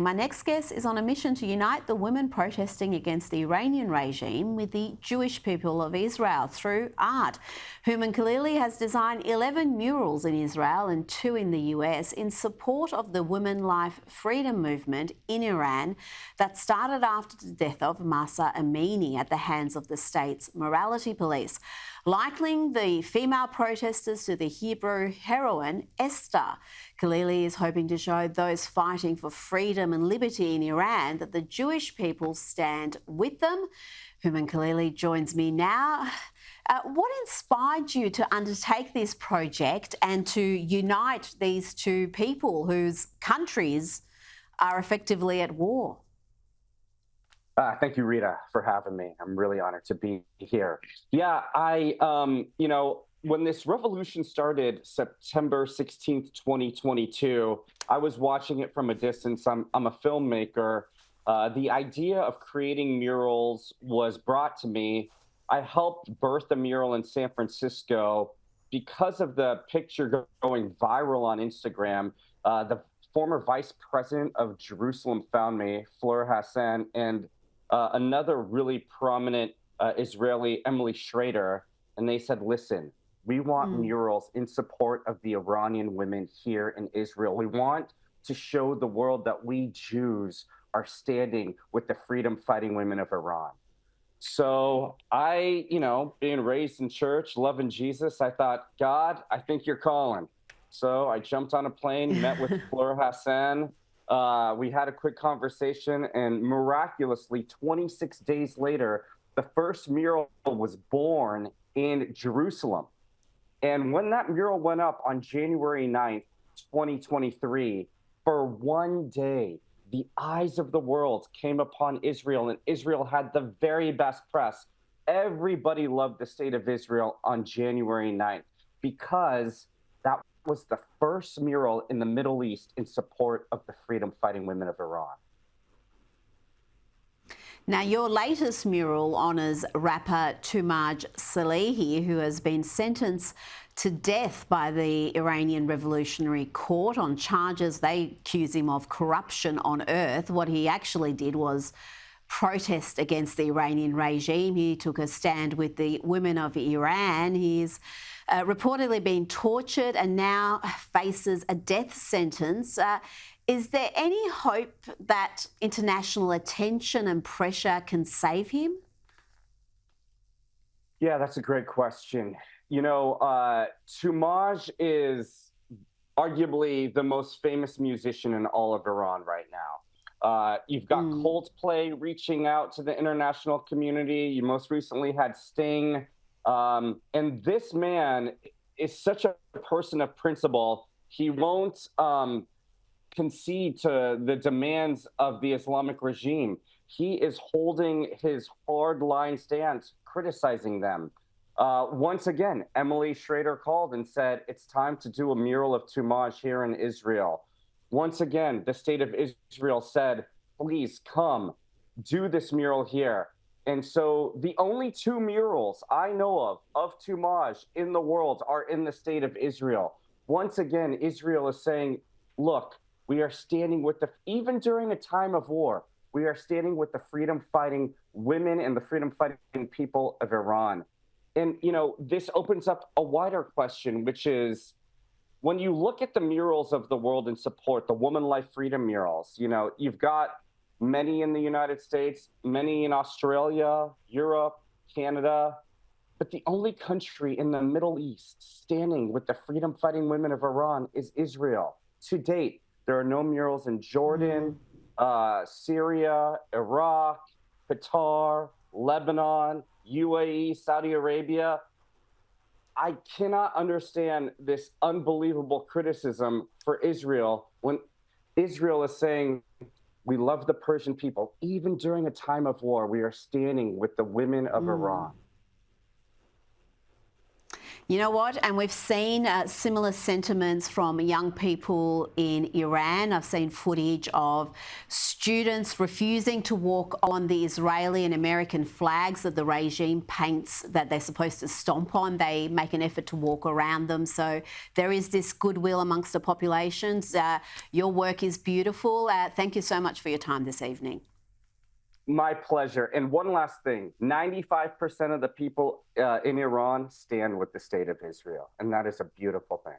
My next guest is on a mission to unite the women protesting against the Iranian regime with the Jewish people of Israel through art. Hooman Khalili has designed 11 murals in Israel and 2 in the US in support of the women life freedom movement in Iran that started after the death of Mahsa Amini at the hands of the state's morality police, likening the female protesters to the Hebrew heroine Esther. Khalili is hoping to show those fighting for freedom and liberty in Iran that the Jewish people stand with them. Hooman Khalili joins me now. What inspired you to undertake this project and to unite these two people whose countries are effectively at war? Thank you, Rita, for having me. I'm really honored to be here. Yeah, when this revolution started September 16th, 2022, I was watching it from a distance. I'm a filmmaker. The idea of creating murals was brought to me. I helped birth a mural in San Francisco because of the picture going viral on Instagram. The former vice president of Jerusalem found me, Fleur Hassan, and another really prominent Israeli, Emily Schrader, and they said, listen, we want murals in support of the Iranian women here in Israel. We want to show the world that we Jews are standing with the freedom-fighting women of Iran. So I, being raised in church, loving Jesus, I thought, God, I think you're calling. So I jumped on a plane, met with Fleur Hassan. We had a quick conversation, and miraculously, 26 days later, the first mural was born in Jerusalem. And when that mural went up on January 9th, 2023, for one day, the eyes of the world came upon Israel, and Israel had the very best press. Everybody loved the state of Israel on January 9th because that was the first mural in the Middle East in support of the freedom-fighting women of Iran. Now, your latest mural honours rapper Toomaj Salehi, who has been sentenced to death by the Iranian Revolutionary Court on charges they accuse him of corruption on earth. What he actually did was protest against the Iranian regime. He took a stand with the women of Iran. He's reportedly been tortured and now faces a death sentence. Is there any hope that international attention and pressure can save him? Yeah, that's a great question. Toomaj is arguably the most famous musician in all of Iran right now. You've got Coldplay reaching out to the international community. You most recently had Sting. And this man is such a person of principle. He won't concede to the demands of the Islamic regime. He is holding his hard-line stance, criticizing them. Once again, Emily Schrader called and said, it's time to do a mural of Toomaj here in Israel. Once again, the state of Israel said, please come, do this mural here. And so the only 2 murals I know of Toomaj in the world are in the state of Israel. Once again, Israel is saying, look, we are standing with even during a time of war, we are standing with the freedom-fighting women and the freedom-fighting people of Iran. And, this opens up a wider question, which is, when you look at the murals of the world in support, the Woman Life Freedom murals, you've got many in the United States, many in Australia, Europe, Canada, but the only country in the Middle East standing with the freedom-fighting women of Iran is Israel. To date, there are no murals in Jordan, Syria, Iraq, Qatar, Lebanon, UAE, Saudi Arabia. I cannot understand this unbelievable criticism for Israel when Israel is saying, we love the Persian people. Even during a time of war, we are standing with the women of Iran. You know what? And we've seen similar sentiments from young people in Iran. I've seen footage of students refusing to walk on the Israeli and American flags that the regime paints that they're supposed to stomp on. They make an effort to walk around them. So there is this goodwill amongst the populations. Your work is beautiful. Thank you so much for your time this evening. My pleasure. And one last thing, 95% of the people in Iran stand with the state of Israel. And that is a beautiful thing.